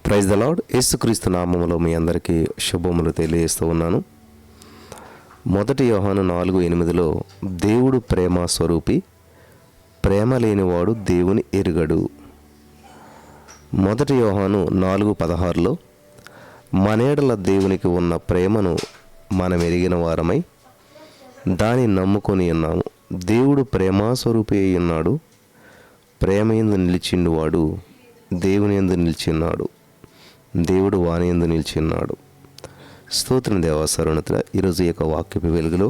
Praise the lord. యేసుక్రీస్తు నామములో మీ అందరికీ శుభములు తెలియజేస్తూ ఉన్నాను. 1 యోహాను 4:8 దేవుడు ప్రేమ స్వరూపి, ప్రేమ లేనివాడు దేవుని ఎరుగడు. 1 యోహాను 4:16 మనెడల దేవునికి ఉన్న ప్రేమను మనం ఎరిగిన వారమై దాన్ని నమ్ముకొని ఉన్నాము. దేవుడు ప్రేమాస్వరూపి అయి ఉన్నాడు. ప్రేమ యందు నిలిచిండువాడు దేవుని యందు నిలిచిన్నాడు, దేవుడు వాని యందు నిలిచిన్నాడు. స్తోత్రం దేవా సర్వోన్నతుడ. ఈరోజు ఈ యొక్క వాక్యపు వెలుగులో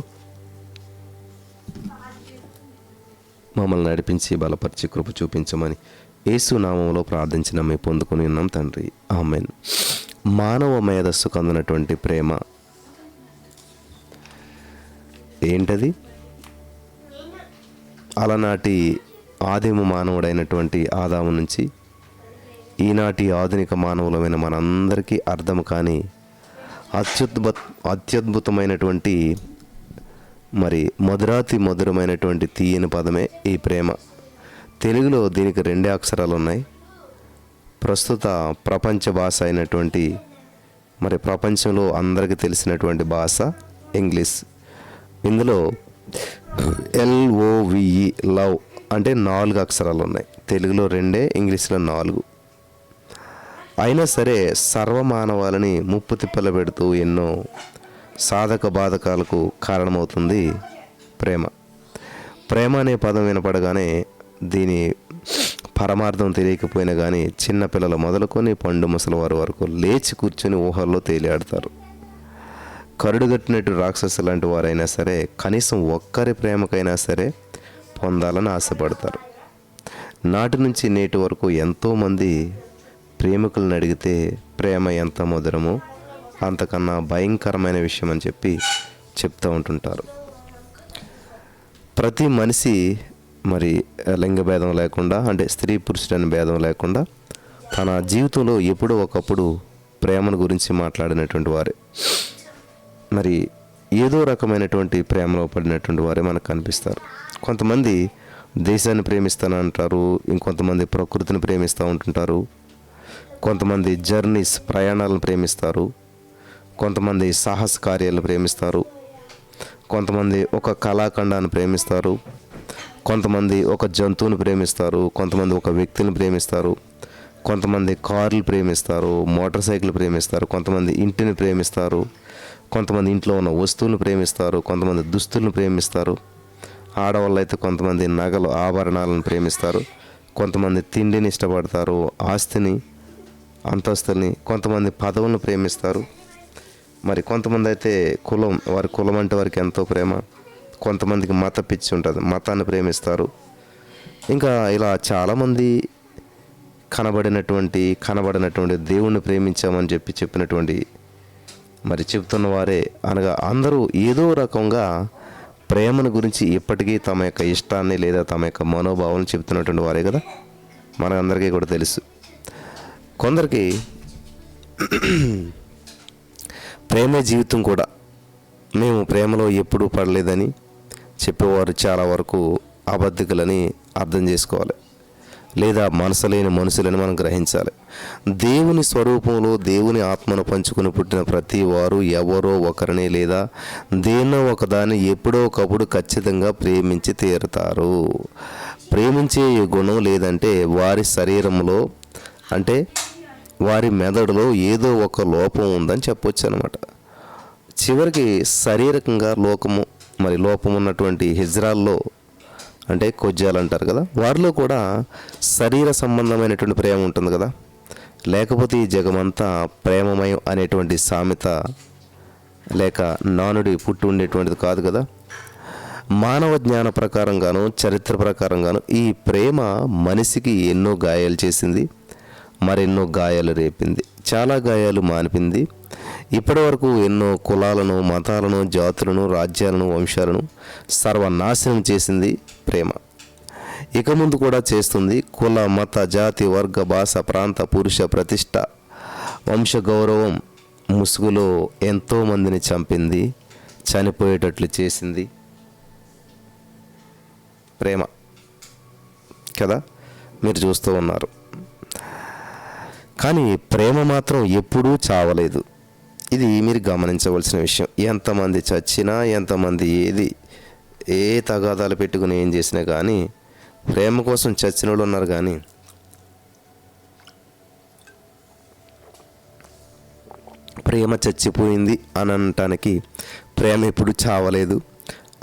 మమ్మల్ని నడిపించి బలపరిచి కృప చూపించమని యేసు నామములో ప్రార్థించిన మేము పొందుకొని ఉన్నాం తండ్రి, ఆమేన్. మానవ మేధస్సుకు అందినటువంటి ప్రేమ ఏంటది? అలనాటి ఆదిమ మానవుడైనటువంటి ఆదాము నుంచి ఈనాటి ఆధునిక మానవులమైన మనందరికీ అర్థం కాని అత్యద్భుతమైనటువంటి మరి మధురమైనటువంటి తీయని పదమే ఈ ప్రేమ. తెలుగులో దీనికి 2 అక్షరాలు ఉన్నాయి. ప్రస్తుత ప్రపంచ భాష అయినటువంటి మరి ప్రపంచంలో అందరికీ తెలిసినటువంటి భాష ఇంగ్లీష్. ఇందులో LOVE లవ్ అంటే 4 అక్షరాలు ఉన్నాయి. తెలుగులో 2, ఇంగ్లీష్లో 4. అయినా సరే సర్వమానవాళిని ముప్పు తిప్పలు పెడుతూ ఎన్నో సాధక బాధకాలకు కారణమవుతుంది ప్రేమ. ప్రేమ అనే పదం వినపడగానే దీని పరమార్థం తెలియకపోయినా కానీ చిన్నపిల్లలు మొదలుకొని పండు ముసలివారి వరకు లేచి కూర్చొని ఊహల్లో తేలియాడతారు. కరుడుగట్టినట్టు రాక్షసు లాంటి వారైనా సరే కనీసం ఒక్కరి ప్రేమకైనా సరే పొందాలని ఆశపడతారు. నాటి నుంచి నేటి వరకు ఎంతోమంది ప్రేమికులను అడిగితే ప్రేమ ఎంత మధురమో అంతకన్నా భయంకరమైన విషయం అని చెప్తూ ఉంటుంటారు. ప్రతి మనిషి మరి లింగ భేదం లేకుండా, అంటే స్త్రీ పురుషుడని భేదం లేకుండా తన జీవితంలో ఎప్పుడో ఒకప్పుడు ప్రేమను గురించి మాట్లాడినటువంటి వారే, మరి ఏదో రకమైనటువంటి ప్రేమలో పడినటువంటి వారే మనకు కనిపిస్తారు. కొంతమంది దేశాన్ని ప్రేమిస్తానంటారు, ఇంకొంతమంది ప్రకృతిని ప్రేమిస్తూ ఉంటుంటారు, కొంతమంది జర్నీస్ ప్రయాణాలను ప్రేమిస్తారు, కొంతమంది సాహస కార్యాలను ప్రేమిస్తారు, కొంతమంది ఒక కళాఖండాన్ని ప్రేమిస్తారు, కొంతమంది ఒక జంతువుని ప్రేమిస్తారు, కొంతమంది ఒక వ్యక్తిని ప్రేమిస్తారు, కొంతమంది కార్లు ప్రేమిస్తారు, మోటార్ సైకిల్ ప్రేమిస్తారు, కొంతమంది ఇంటిని ప్రేమిస్తారు, కొంతమంది ఇంట్లో ఉన్న వస్తువులను ప్రేమిస్తారు, కొంతమంది దుస్తులను ప్రేమిస్తారు. ఆడవాళ్ళు అయితే కొంతమంది నగలు ఆభరణాలను ప్రేమిస్తారు, కొంతమంది తిండిని ఇష్టపడతారు, ఆస్తిని అంతస్తుని, కొంతమంది పదవులను ప్రేమిస్తారు. మరి కొంతమంది అయితే వారి కులం అంటే వారికి ఎంతో ప్రేమ. కొంతమందికి మత పిచ్చి ఉంటుంది, మతాన్ని ప్రేమిస్తారు. ఇంకా ఇలా చాలామంది కనబడినటువంటి దేవుణ్ణి ప్రేమించామని చెప్పినటువంటి మరి చెప్తున్న వారే అనగా అందరూ ఏదో రకంగా ప్రేమను గురించి ఇప్పటికీ తమ యొక్క ఇష్టాన్ని లేదా తమ యొక్క మనోభావాలను చెప్తున్నటువంటి వారే కదా, మనందరికీ కూడా తెలుసు. కొందరికి ప్రేమే జీవితం కూడా. మేము ప్రేమలో ఎప్పుడూ పడలేదని చెప్పేవారు చాలా వరకు అబద్ధికులని అర్థం చేసుకోవాలి, లేదా మనసు లేని మనుషులని మనం గ్రహించాలి. దేవుని స్వరూపంలో దేవుని ఆత్మను పంచుకుని పుట్టిన ప్రతి వారు ఎవరో ఒకరిని లేదా దేన్నో ఒకదాన్ని ఎప్పుడో ఒకప్పుడు ఖచ్చితంగా ప్రేమించి తీరుతారు. ప్రేమించే గుణం లేదంటే వారి శరీరంలో, అంటే వారి మెదడులో ఏదో ఒక లోపం ఉందని చెప్పొచ్చు అనమాట. చివరికి శారీరకంగా లోపం ఉన్నటువంటి హిజ్రాల్లో, అంటే కొజ్జాలు అంటారు కదా, వారిలో కూడా శరీర సంబంధమైనటువంటి ప్రేమ ఉంటుంది కదా. లేకపోతే ఈ జగమంతా ప్రేమమయం అనేటువంటి సామెత లేక నానుడి పుట్టి ఉండేటువంటిది కాదు కదా. మానవ జ్ఞాన ప్రకారంగాను చరిత్ర ప్రకారంగాను ఈ ప్రేమ మనిషికి ఎన్నో గాయాలు చేసింది, మరెన్నో గాయాలు రేపింది, చాలా గాయాలు మానిపింది. ఇప్పటి వరకు ఎన్నో కులాలను, మతాలను, జాతులను, రాజ్యాలను, వంశాలను సర్వనాశనం చేసింది ప్రేమ. ఇక ముందు కూడా చేస్తుంది. కుల, మత, జాతి, వర్గ, భాష, ప్రాంత, పురుష ప్రతిష్ట, వంశ గౌరవం ముసుగులో ఎంతోమందిని చంపింది, చనిపోయేటట్లు చేసింది ప్రేమ కదా. మీరు చూస్తూ ఉన్నారు. కానీ ప్రేమ మాత్రం ఎప్పుడూ చావలేదు. ఇది మీరు గమనించవలసిన విషయం. ఎంతమంది చచ్చినా, ఎంతమంది ఏ తగాదాలు పెట్టుకుని ఏం చేసినా కానీ ప్రేమ కోసం చచ్చిన వాళ్ళు ఉన్నారు. కానీ ప్రేమ చచ్చిపోయింది అని అనటానికి ప్రేమ ఎప్పుడు చావలేదు.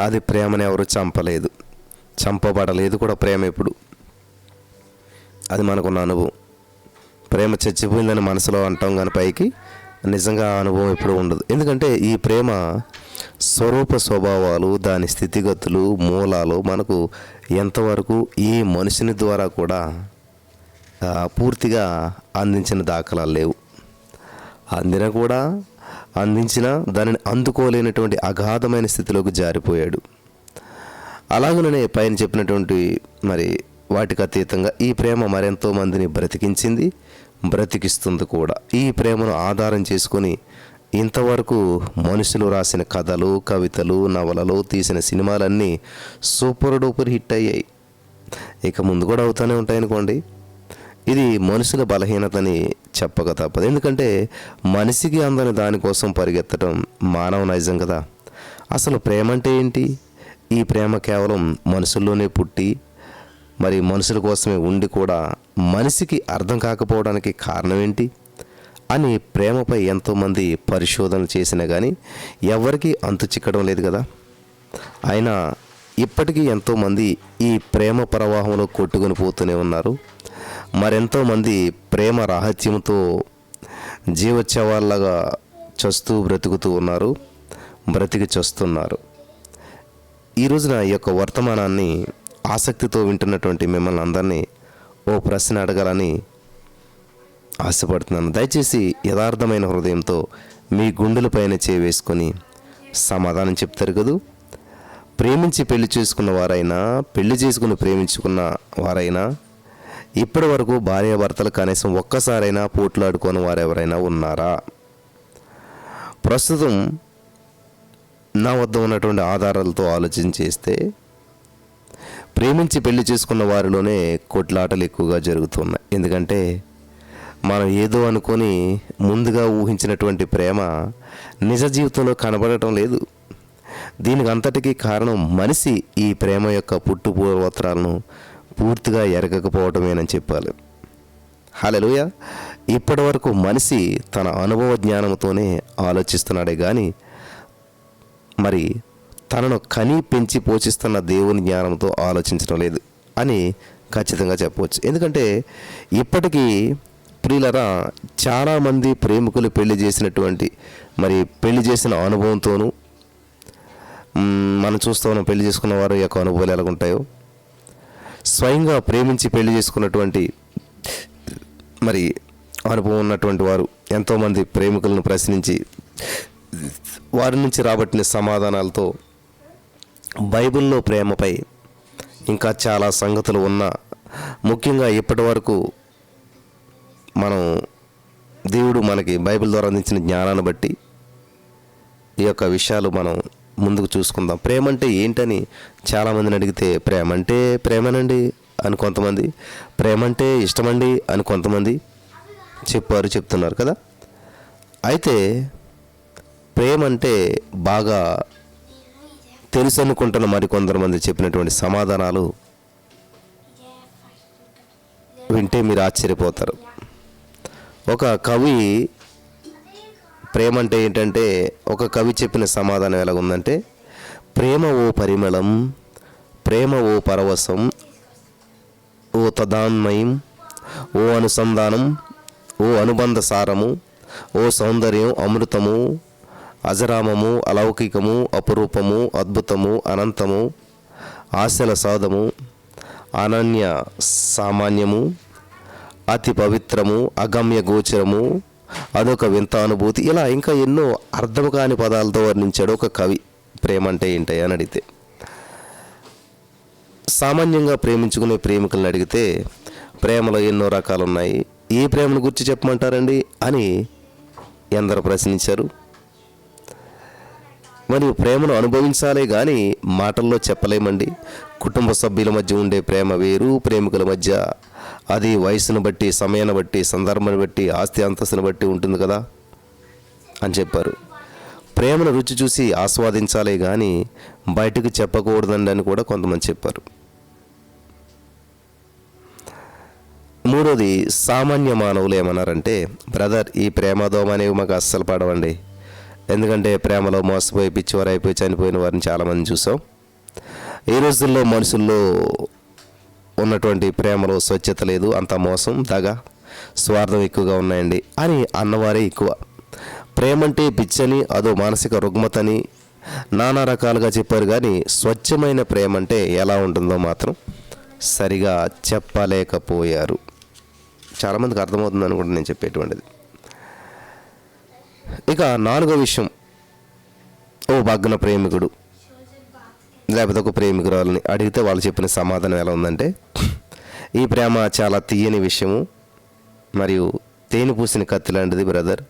అది ప్రేమను ఎవరు చంపలేదు, చంపబడలేదు కూడా ప్రేమ ఎప్పుడు. అది మనకున్న అనుభవం. ప్రేమ చచ్చిపోయిందని మనసులో అంటాం కానీ పైకి నిజంగా ఆ అనుభవం ఎప్పుడూ ఉండదు. ఎందుకంటే ఈ ప్రేమ స్వరూప స్వభావాలు, దాని స్థితిగతులు, మూలాలు మనకు ఎంతవరకు ఈ మనుషుని ద్వారా కూడా పూర్తిగా అందించిన దాఖలాలు లేవు. అందించినా దానిని అందుకోలేనటువంటి అగాధమైన స్థితిలోకి జారిపోయాడు. అలాగనే పైన చెప్పినటువంటి మరి వాటికి అతీతంగా ఈ ప్రేమ మరెంతో మందిని బ్రతికించింది, బ్రతికిస్తుంది కూడా. ఈ ప్రేమను ఆధారం చేసుకొని ఇంతవరకు మనుషులు రాసిన కథలు, కవితలు, నవలలు, తీసిన సినిమాలన్నీ సూపర్ డూపర్ హిట్ అయ్యాయి. ఇక ముందు కూడా అవుతూనే ఉంటాయనుకోండి. ఇది మనుషుల బలహీనతని చెప్పక తప్పదు. ఎందుకంటే మనిషికి అందని దానికోసం పరిగెత్తడం మానవ నైజం కదా. అసలు ప్రేమ అంటే ఏంటి? ఈ ప్రేమ కేవలం మనుషుల్లోనే పుట్టి మరి మనుషుల కోసమే ఉండి కూడా మనిషికి అర్థం కాకపోవడానికి కారణం ఏంటి అని ప్రేమపై ఎంతోమంది పరిశోధనలు చేసినా కానీ ఎవరికీ అంతు చిక్కడం లేదు కదా. అయినా ఇప్పటికీ ఎంతోమంది ఈ ప్రేమ ప్రవాహంలో కొట్టుకొని పోతూనే ఉన్నారు. మరెంతోమంది ప్రేమ రహస్యంతో జీవోత్సవాల్లాగా చస్తూ బ్రతుకుతూ ఉన్నారు, బ్రతికి చస్తున్నారు. ఈ రోజున ఈ యొక్క వర్తమానాన్ని ఆసక్తితో వింటున్నటువంటి మిమ్మల్ని అందరినీ ఓ ప్రశ్న అడగాలని ఆశపడుతున్నాను. దయచేసి యథార్థమైన హృదయంతో మీ గుండెలపైన వేసుకొని సమాధానం చెప్తారు కదూ. ప్రేమించి పెళ్లి చేసుకున్న వారైనా, పెళ్లి చేసుకుని ప్రేమించుకున్న వారైనా, ఇప్పటి వరకు భార్యాభర్తలు కనీసం ఒక్కసారైనా పోట్లాడుకోని వారెవరైనా ఉన్నారా? ప్రస్తుతం నా వద్ద ఉన్నటువంటి ఆధారాలతో ఆలోచన చేస్తే ప్రేమించి పెళ్లి చేసుకున్న వారిలోనే కొట్లాటలు ఎక్కువగా జరుగుతున్నాయి. ఎందుకంటే మనం ఏదో అనుకొని ముందుగా ఊహించినటువంటి ప్రేమ నిజ జీవితంలో కనబడటం లేదు. దీనికి అంతటికీ కారణం మనిషి ఈ ప్రేమ యొక్క పుట్టుపూర్వోత్తరాలను పూర్తిగా ఎరగకపోవటమేనని చెప్పాలి. హల్లెలూయా. ఇప్పటి వరకు మనిషి తన అనుభవ జ్ఞానంతోనే ఆలోచిస్తున్నాడే కానీ మరి తనను కని పెంచి పోషిస్తున్న దేవుని జ్ఞానంతో ఆలోచించడం లేదు అని ఖచ్చితంగా చెప్పవచ్చు. ఎందుకంటే ఇప్పటికీ ప్రియులరా చాలామంది ప్రేమికులు పెళ్లి చేసిన అనుభవంతోనూ మనం చూస్తూ ఉన్నాం. పెళ్లి చేసుకున్న వారి యొక్క అనుభవాలు ఎలాగుంటాయో, స్వయంగా ప్రేమించి పెళ్లి చేసుకున్నటువంటి మరి అనుభవం ఉన్నటువంటి వారు ఎంతోమంది ప్రేమికులను ప్రశ్నించి వారి నుంచి రాబట్టిన సమాధానాలతో బైబిల్లో ప్రేమపై ఇంకా చాలా సంగతులు ఉన్నా, ముఖ్యంగా ఇప్పటి వరకు మనం దేవుడు మనకి బైబిల్ ద్వారా అందించిన జ్ఞానాన్ని బట్టి ఈ యొక్క విషయాలు మనం ముందుకు చూసుకుందాం. ప్రేమ అంటే ఏంటని చాలామందిని అడిగితే ప్రేమ అంటే ప్రేమనండి అని కొంతమంది, ప్రేమ అంటే ఇష్టమండి అని కొంతమంది చెప్తున్నారు కదా. అయితే ప్రేమ అంటే బాగా తెలుసు అనుకుంటున్న మరికొందరు చెప్పినటువంటి సమాధానాలు వింటే మీరు ఆశ్చర్యపోతారు. ఒక కవి ప్రేమ అంటే ఏంటంటే, ఒక కవి చెప్పిన సమాధానం ఎలాగుందంటే, ప్రేమ ఓ పరిమళం, ప్రేమ ఓ పరవశం, ఓ తదాన్మయం, ఓ అనుసంధానం, ఓ అనుబంధ సారము, ఓ సౌందర్యం, అమృతము, అజరామము, అలౌకికము, అపురూపము, అద్భుతము, అనంతము, ఆశల సాధము, అనన్య సామాన్యము, అతి పవిత్రము, అగమ్య గోచరము, అదొక వింత అనుభూతి. ఇలా ఇంకా ఎన్నో అర్థం కాని పదాలతో వర్ణించాడు ఒక కవి ప్రేమ అంటే ఏంటి అని అడిగితే. సామాన్యంగా ప్రేమించుకునే ప్రేమికులను అడిగితే ప్రేమలో ఎన్నో రకాలు ఉన్నాయి, ఏ ప్రేమను గురించి చెప్పమంటారండి అని ఎందరో ప్రశ్నించారు. మరియు ప్రేమను అనుభవించాలే కానీ మాటల్లో చెప్పలేమండి. కుటుంబ సభ్యుల మధ్య ఉండే ప్రేమ వేరు, ప్రేమికుల మధ్య అది వయసును బట్టి, సమయాన్ని బట్టి, సందర్భాన్ని బట్టి, ఆస్తి అంతస్తుని బట్టి ఉంటుంది కదా అని చెప్పారు. ప్రేమను రుచి చూసి ఆస్వాదించాలే కానీ బయటకు చెప్పకూడదండి అని కూడా కొంతమంది చెప్పారు. మూడోది, సామాన్య మానవులు ఏమన్నారంటే, బ్రదర్ ఈ ప్రేమదోమ అనేవి మాకు అస్సలు పడవండి. ఎందుకంటే ప్రేమలో మోసపోయి పిచ్చివారు అయిపోయి చనిపోయిన వారిని చాలామంది చూసాం. ఈ రోజుల్లో మనుషుల్లో ఉన్నటువంటి ప్రేమలో స్వచ్ఛత లేదు, అంత మోసం, దగ, స్వార్థం ఎక్కువగా ఉన్నాయండి అని అన్నవారే ఎక్కువ. ప్రేమంటే పిచ్చని, అదో మానసిక రుగ్మతని నానా రకాలుగా చెప్పారు. కానీ స్వచ్ఛమైన ప్రేమ అంటే ఎలా ఉంటుందో మాత్రం సరిగా చెప్పలేకపోయారు. చాలామందికి అర్థమవుతుంది అనుకుంటే నేను చెప్పేటువంటిది. ఇక నాలుగో విషయం, ఓ భగ్న ప్రేమికుడు లేకపోతే ఒక ప్రేమికురాలని అడిగితే వాళ్ళు చెప్పిన సమాధానం ఎలా ఉందంటే, ఈ ప్రేమ చాలా తీయని విషయము మరియు తేనె పూసిన కత్తి లాంటిది బ్రదర్.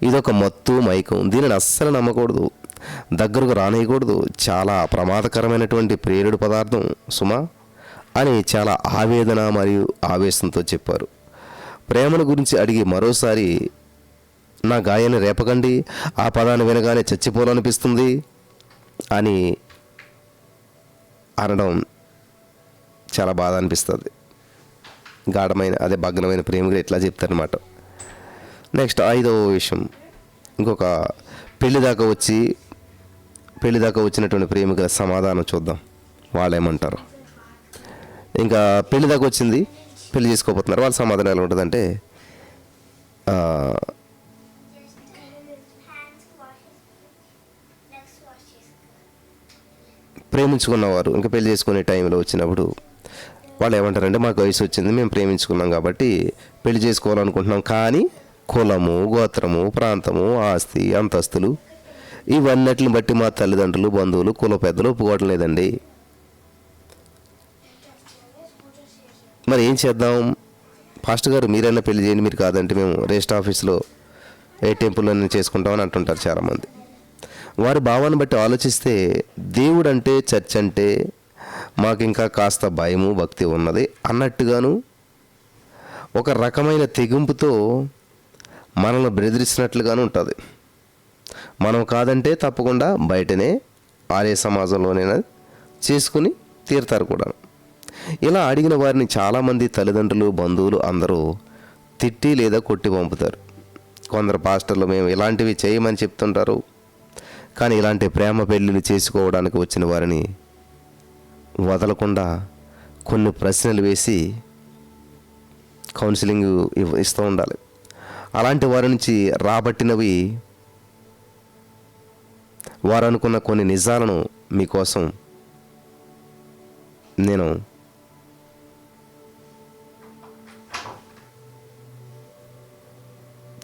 ఇదొక మత్తు మైకం, దీనిని అస్సలు నమ్మకూడదు, దగ్గరకు రానేయకూడదు, చాలా ప్రమాదకరమైనటువంటి ప్రేరుడు పదార్థం సుమా అని చాలా ఆవేదన మరియు ఆవేశంతో చెప్పారు. ప్రేమను గురించి అడిగి మరోసారి నా గాయాన్ని రేపకండి, ఆ పదాన్ని వినగానే చచ్చిపోవాలనిపిస్తుంది అని అనడం చాలా బాధ అనిపిస్తుంది. గాఢమైన అదే భగ్నమైన ప్రేమికుడు ఎట్లా చెప్తారనమాట. నెక్స్ట్ ఐదవ విషయం, ఇంకొక పెళ్లి దాకా వచ్చినటువంటి ప్రేమికుల సమాధానం చూద్దాం, వాళ్ళు ఏమంటారు. ఇంకా పెళ్లి దాకా వచ్చింది, పెళ్లి చేసుకోబోతున్నారు, వాళ్ళ సమాధానం ఎలా ఉంటుందంటే, ప్రేమించుకున్నవారు ఇంకా పెళ్లి చేసుకునే టైంలో వచ్చినప్పుడు వాళ్ళు ఏమంటారంటే, మాకు వయసు వచ్చింది, మేము ప్రేమించుకున్నాం కాబట్టి పెళ్లి చేసుకోవాలనుకుంటున్నాం, కానీ కులము, గోత్రము, ప్రాంతము, ఆస్తి, అంతస్తులు ఇవన్నిటిని బట్టి మా తల్లిదండ్రులు, బంధువులు, కుల పెద్దలు ఒప్పుకోవడం లేదండి. మరి ఏం చేద్దాం పాస్టర్ గారు, మీరైనా పెళ్లి చేయండి, మీరు కాదంటే మేము రిజిస్టర్ ఆఫీస్లో ఏ టెంపుల్లోనే చేసుకుంటామని అంటుంటారు చాలామంది. వారి భావాన్ని బట్టి ఆలోచిస్తే దేవుడు అంటే, చర్చ్ అంటే మాకు ఇంకా కాస్త భయము భక్తి ఉన్నది అన్నట్టుగాను ఒక రకమైన తెగింపుతో మనల్ని బెదిరిస్తున్నట్లుగాను ఉంటుంది. మనం కాదంటే తప్పకుండా బయటనే ఆర్య సమాజంలోనైనా చేసుకుని తీరుతారు కూడా. ఇలా అడిగిన వారిని చాలామంది తల్లిదండ్రులు, బంధువులు అందరూ తిట్టి లేదా కొట్టి పంపుతారు. కొందరు పాస్టర్లు మేము ఇలాంటివి చేయమని చెప్తుంటారు, కానీ ఇలాంటి ప్రేమ పెళ్ళిళ్ళు చేసుకోవడానికి వచ్చిన వారిని వదలకుండా కొన్ని ప్రశ్నలు వేసి కౌన్సిలింగ్ ఇస్తూ ఉండాలి. అలాంటి వారి నుంచి రాబట్టినవి వారు అనుకున్న కొన్ని నిజాలను మీకోసం నేను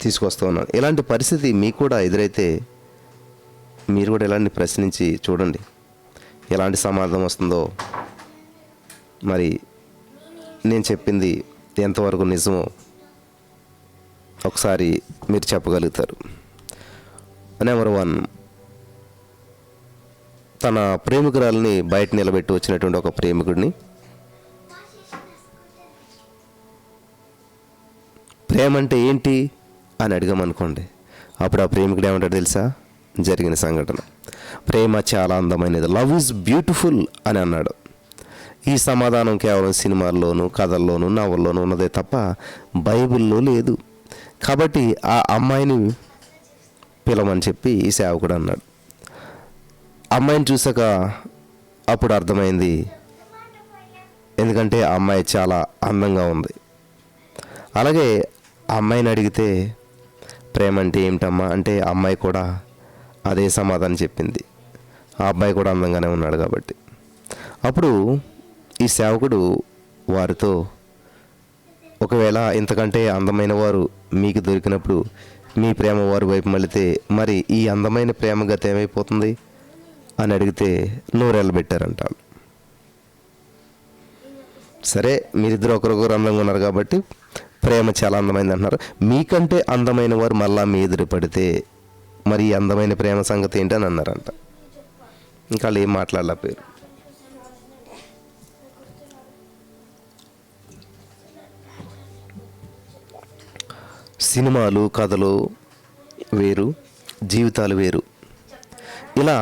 తీసుకొస్తూ ఉన్నాను. ఇలాంటి పరిస్థితి మీకు కూడా ఎదురైతే మీరు కూడా ఇలాంటి ప్రశ్నించి చూడండి, ఎలాంటి సమాధానం వస్తుందో. మరి నేను చెప్పింది ఎంతవరకు నిజమో ఒకసారి మీరు చెప్పగలుగుతారు. నెంబర్ 1, తన ప్రేమికురాలని బయట నిలబెట్టి వచ్చినటువంటి ఒక ప్రేమికుడిని ప్రేమ అంటే ఏంటి అని అడిగామనుకోండి, అప్పుడు ఆ ప్రేమికుడు ఏమంటాడు తెలుసా? జరిగిన సంఘటన, ప్రేమ చాలా అందమైనది, లవ్ ఈజ్ బ్యూటిఫుల్ అని అన్నాడు. ఈ సమాధానం కేవలం సినిమాల్లోనూ, కథల్లోనూ, నవల్లోనూ ఉన్నదే తప్ప బైబిల్లో లేదు. కాబట్టి ఆ అమ్మాయిని పిలవమని చెప్పి ఈ సేవకుడు అన్నాడు. అమ్మాయిని చూసాక అప్పుడు అర్థమైంది, ఎందుకంటే ఆ అమ్మాయి చాలా అందంగా ఉంది. అలాగే ఆ అమ్మాయిని అడిగితే ప్రేమ అంటే ఏమిటమ్మా అంటే ఆ అమ్మాయి కూడా అదే సమాధానం చెప్పింది. ఆ అబ్బాయి కూడా అందంగానే ఉన్నాడు కాబట్టి. అప్పుడు ఈ సేవకుడు వారితో, ఒకవేళ ఇంతకంటే అందమైన వారు మీకు దొరికినప్పుడు మీ ప్రేమ వారి వైపు మళ్ళితే మరి ఈ అందమైన ప్రేమ గత ఏమైపోతుంది అని అడిగితే నోరెళ్ళబెట్టారంట. సరే, మీరిద్దరు ఒకరొకరు అందంగా ఉన్నారు కాబట్టి ప్రేమ చాలా అందమైంది అంటున్నారు. మీకంటే అందమైన వారు మళ్ళా మీ ఎదురు పడితే మరి ఈ అందమైన ప్రేమ సంగతి ఏంటి అని అన్నారంట. ఇంకా వాళ్ళు ఏం మాట్లాడలేకపోయారు. సినిమాలు, కథలు వేరు, జీవితాలు వేరు. ఇలా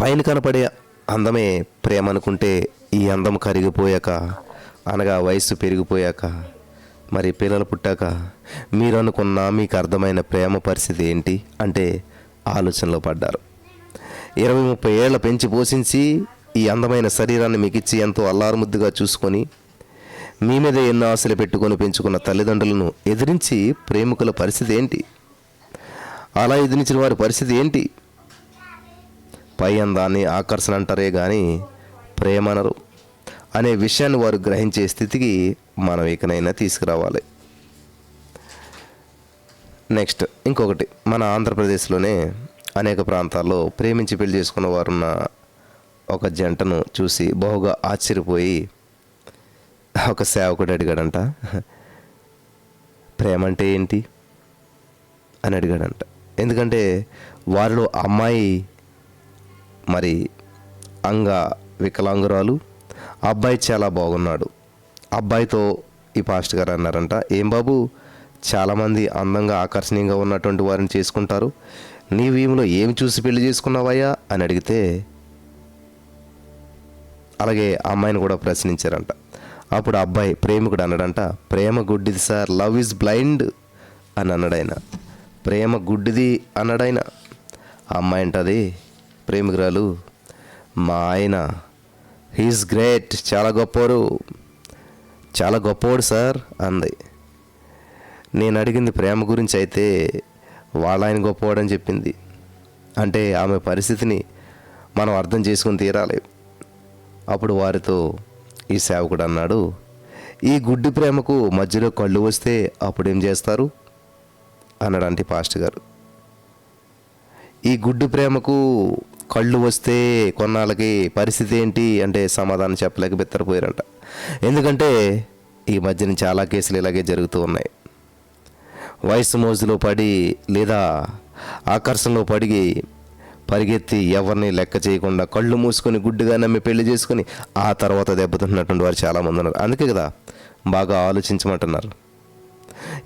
పైన కనపడే అందమే ప్రేమ అనుకుంటే, ఈ అందం కరిగిపోయాక, అనగా వయసు పెరిగిపోయాక, మరి పిల్లలు పుట్టాక మీరు అనుకున్న మీకు అర్థమైన ప్రేమ పరిస్థితి ఏంటి అంటే ఆలోచనలో పడ్డారు. 20-30 ఏళ్ళ పెంచి పోషించి ఈ అందమైన శరీరాన్ని మీకు ఇచ్చి ఎంతో అల్లారుముద్దుగా చూసుకొని మీ మీద ఎన్నో ఆశలు పెట్టుకొని పెంచుకున్న తల్లిదండ్రులను ఎదిరించి ప్రేమికుల పరిస్థితి ఏంటి? అలా ఎదిరించిన వారి పరిస్థితి ఏంటి? పై అందాన్ని ఆకర్షణ అంటారే కానీ ప్రేమ అనరు అనే విషయాన్ని వారు గ్రహించే స్థితికి మనం ఇకనైనా తీసుకురావాలి. నెక్స్ట్ ఇంకొకటి, మన ఆంధ్రప్రదేశ్లోనే అనేక ప్రాంతాల్లో ప్రేమించి పెళ్లి చేసుకున్న వారున్న ఒక జంటను చూసి బహుగా ఆశ్చర్యపోయి ఒక సేవకుడు అడిగాడంట, ప్రేమ అంటే ఏంటి అని అడిగాడంట. ఎందుకంటే వారిలో అమ్మాయి మరి వికలాంగురాలు, అబ్బాయి చాలా బాగున్నాడు. అబ్బాయితో ఈ పాస్టర్ గారు అన్నారంట, ఏం బాబు, చాలామంది అందంగా ఆకర్షణీయంగా ఉన్నటువంటి వారిని చేసుకుంటారు, నీవు ఈమెలో ఏమి చూసి పెళ్లి చేసుకున్నావయ్యా అని అడిగితే, అలాగే అమ్మాయిని కూడా ప్రశ్నించారంట. అప్పుడు అబ్బాయి ప్రేమికుడు అన్నాడంట, ప్రేమ గుడ్డిది సార్, లవ్ ఈజ్ బ్లైండ్ అని అన్నాడాయన. ప్రేమ గుడ్డిది అన్నాడాయన. ఆ అమ్మాయి అంటది ప్రేమికురాలు, మా ఆయన హీఈస్ గ్రేట్, చాలా గొప్పవాడు సార్ అంది. నేను అడిగింది ప్రేమ గురించి అయితే వాళ్ళ ఆయన గొప్పవాడని చెప్పింది. అంటే ఆమె పరిస్థితిని మనం అర్థం చేసుకుని తీరాలి. అప్పుడు వారితో ఈ సేవకుడు అన్నాడు, ఈ గుడ్డి ప్రేమకు మధ్యలో కళ్ళు వస్తే అప్పుడేం చేస్తారు అన్నాడంటే పాస్టర్ గారు. ఈ గుడ్డి ప్రేమకు కళ్ళు వస్తే కొన్నాళ్ళకి పరిస్థితి ఏంటి అంటే సమాధానం చెప్పలేక బిత్తరపోయారంట. ఎందుకంటే ఈ మధ్యన చాలా కేసులు ఇలాగే జరుగుతూ ఉన్నాయి. వయసు మోజులో పడి లేదా ఆకర్షణలో పరిగెత్తి ఎవరిని లెక్క చేయకుండా కళ్ళు మూసుకొని గుడ్డిగా నమ్మి పెళ్లి చేసుకొని ఆ తర్వాత దెబ్బతింటున్నటువంటి వారు చాలామంది ఉన్నారు. అందుకే కదా బాగా ఆలోచించమంటున్నారు.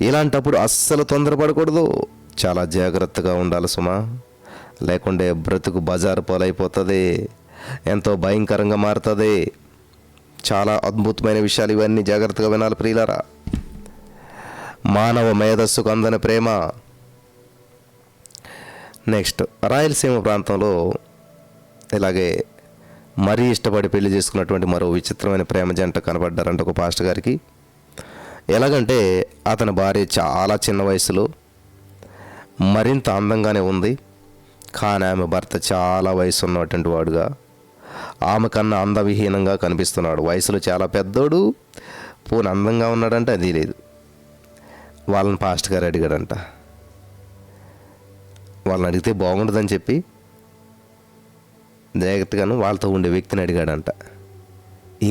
ఇలాంటప్పుడు అస్సలు తొందరపడకూడదు, చాలా జాగ్రత్తగా ఉండాలి సుమా, లేకుంటే బ్రతుకు బజారు పాలైపోతుంది, ఎంతో భయంకరంగా మారుతుంది. చాలా అద్భుతమైన విషయాలు ఇవన్నీ జాగ్రత్తగా వినాలి ప్రియులారా. మానవ మేధస్సుకు అందని ప్రేమ. నెక్స్ట్, రాయలసీమ ప్రాంతంలో ఇలాగే మరీ ఇష్టపడి పెళ్లి చేసుకున్నటువంటి మరో విచిత్రమైన ప్రేమ జంట కనబడ్డారంట ఒక పాస్టర్ గారికి. ఎలాగంటే అతని భార్య చాలా చిన్న వయసులో మరింత అందంగానే ఉంది, కానీ ఆమె భర్త చాలా వయసు ఉన్నటువంటి వాడుగా, ఆమె కన్నా అందవిహీనంగా కనిపిస్తున్నాడు. వయసులో చాలా పెద్దోడు, పోనీ అందంగా ఉన్నాడంటే అది లేదు. వాళ్ళని పాస్టర్ గారు అడిగాడంట. వాళ్ళని అడిగితే బాగుండదని చెప్పి జాగ్రత్తగాను వాళ్ళతో ఉండే వ్యక్తిని అడిగాడంట,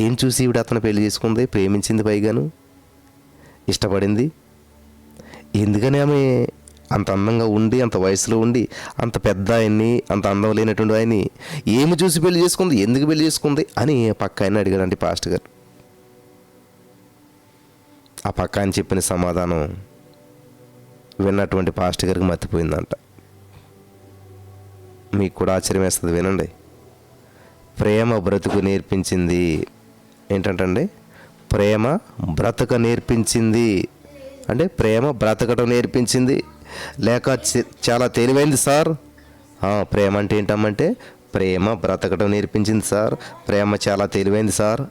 ఏం చూసి ఈవిడ అతను పెళ్లి చేసుకుంది, ప్రేమించింది, పైగాను ఇష్టపడింది, ఎందుకని ఆమె అంత అందంగా ఉండి, అంత వయసులో ఉండి, అంత పెద్ద ఆయన్ని, అంత అందం లేనటువంటి ఆయన్ని ఏమి చూసి పెళ్లి చేసుకుంది, ఎందుకు పెళ్లి చేసుకుంది అని పక్క ఆయన అడిగాడంటే పాస్టర్ గారు. ఆ పక్క ఆయన చెప్పిన సమాధానం విన్నటువంటి పాస్టర్ గారికి మర్చిపోయిందంట. మీకు కూడా ఆశ్చర్యం వేస్తుంది, వినండి. ప్రేమ బ్రతుకు నేర్పించింది ఏంటంటే, ప్రేమ బ్రతక నేర్పించింది అంటే ప్రేమ బ్రతకటం నేర్పించింది, లేక చాలా తెలివైంది సార్. ప్రేమ అంటే ఏంటమ్మంటే, ప్రేమ బ్రతకటం నేర్పించింది సార్, ప్రేమ చాలా తెలివైంది సార్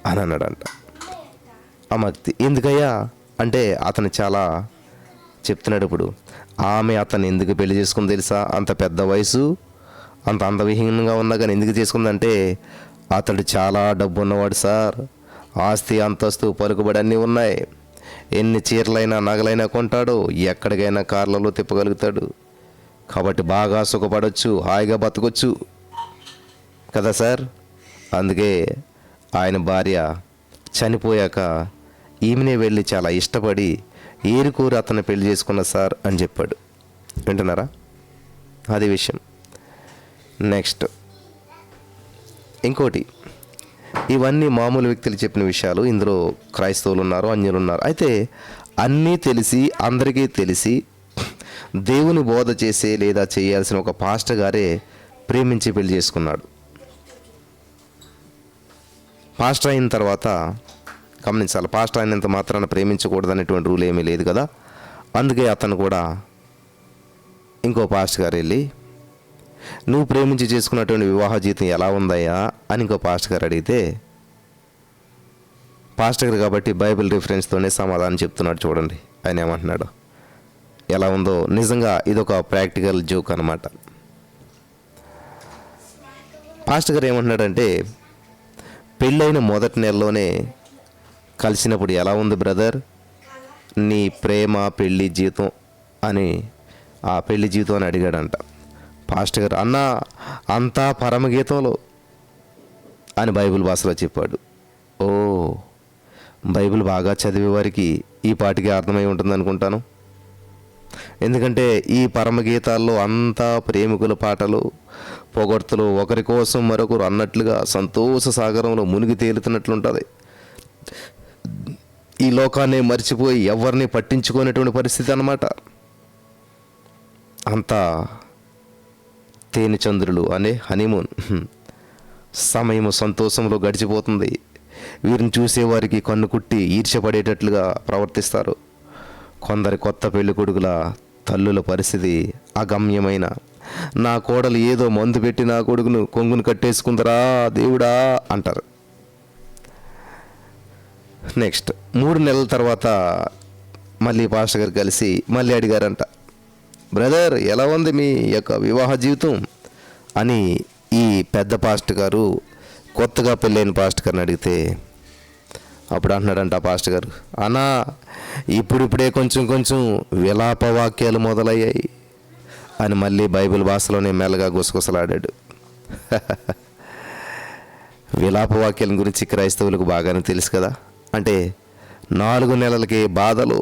అని అన్నాడంట. అమక్తి ఎందుకయ్యా అంటే అతను చాలా చెప్తున్నాడు. ఇప్పుడు ఆమె అతను ఎందుకు పెళ్లి చేసుకుంది తెలుసా, అంత పెద్ద వయసు, అంత అందవిహీనంగా ఉన్నా కానీ ఎందుకు చేసుకుందంటే, అతడు చాలా డబ్బు ఉన్నవాడు సార్, ఆస్తి అంతస్తు పలుకుబడి అన్నీ ఉన్నాయి, ఎన్ని చీరలైనా నగలైనా కొంటాడు, ఎక్కడికైనా కార్లలో తిప్పగలుగుతాడు, కాబట్టి బాగా సుఖపడవచ్చు, హాయిగా బతకొచ్చు కదా సార్. అందుకే ఆయన భార్య చనిపోయాక ఈమెనే వెళ్ళి చాలా ఇష్టపడి ఏరుకోరు అతను పెళ్లి చేసుకున్న సార్ అని చెప్పాడు. వింటున్నారా? అది విషయం. నెక్స్ట్ ఇంకోటి, ఇవన్నీ మామూలు వ్యక్తులు చెప్పిన విషయాలు. ఇందులో క్రైస్తవులు ఉన్నారు, అన్యులు ఉన్నారు. అయితే అన్నీ తెలిసి, అందరికీ తెలిసి దేవుని బోధ చేసే లేదా చేయాల్సిన ఒక పాస్టర్ గారే ప్రేమించి పెళ్లి చేసుకున్నాడు. పాస్టర్ అయిన తర్వాత గమనించాలి, పాస్టర్ అయినంత మాత్రాన ప్రేమించకూడదు అనేటువంటి రూల్ ఏమీ లేదు కదా. అందుకే అతను కూడా ఇంకో పాస్టర్ గారు వెళ్ళి, నువ్వు ప్రేమించి చేసుకున్నటువంటి వివాహ జీవితం ఎలా ఉందయ్యా అని ఇంకో పాస్టర్ గారు అడిగితే, పాస్టర్ గారు కాబట్టి బైబిల్ రిఫరెన్స్తోనే సమాధానం చెప్తున్నాడు. చూడండి ఆయన ఏమంటున్నాడు, ఎలా ఉందో. నిజంగా ఇదొక ప్రాక్టికల్ జోక్ అన్నమాట. పాస్టర్ గారు ఏమంటున్నాడంటే, పెళ్ళైన మొదటి నెలలోనే కలిసినప్పుడు ఎలా ఉంది బ్రదర్ నీ ప్రేమ పెళ్ళి జీవితం అని, ఆ పెళ్లి జీవితం అని అడిగాడంట. పాస్టర్ గారు, అన్న అంతా పరమగీతంలో అని బైబిల్ భాషలో చెప్పాడు. ఓ, బైబిల్ బాగా చదివే వారికి ఈ పాటికి అర్థమై ఉంటుంది అనుకుంటాను. ఎందుకంటే ఈ పరమగీతాల్లో అంతా ప్రేమికుల పాటలు, పొగడ్తలు, ఒకరి కోసం మరొకరు అన్నట్లుగా సంతోష సాగరంలో మునిగి తేలుతున్నట్లుంటుంది. ఈ లోకాన్ని మర్చిపోయి ఎవరిని పట్టించుకునేటువంటి పరిస్థితి అన్నమాట. అంతా తేనె చంద్రులు అనే హనీమూన్. సమయం సంతోషంలో గడిచిపోతుంది. వీరిని చూసేవారికి కన్ను కుట్టి ఈర్ష్యపడేటట్లుగా ప్రవర్తిస్తారు. కొందరి కొత్త పెళ్లి కొడుకుల తల్లుల పరిస్థితి అగమ్యమైన, నా కోడలు ఏదో మందు పెట్టి నా కొడుకును కొంగును కట్టేసుకుందరా దేవుడా అంటారు. నెక్స్ట్ 3 నెలల తర్వాత మళ్ళీ పాస్టర్ గారు కలిసి మళ్ళీ అడిగారంట, బ్రదర్ ఎలా ఉంది మీ యొక్క వివాహ జీవితం అని ఈ పెద్ద పాస్టర్ గారు కొత్తగా పెళ్ళైన పాస్టర్ గారిని అడిగితే, అప్పుడు అంటున్నాడంట ఆ పాస్టర్ గారు, అన్నా ఇప్పుడిప్పుడే కొంచెం కొంచెం విలాప వాక్యాలు మొదలయ్యాయి అని మళ్ళీ బైబిల్ భాషలోనే మెల్లగా గుసగుసలాడాడు. విలాప వాక్యాల గురించి క్రైస్తవులకు బాగానే తెలుసు కదా. అంటే 4 నెలలకి బాధలు,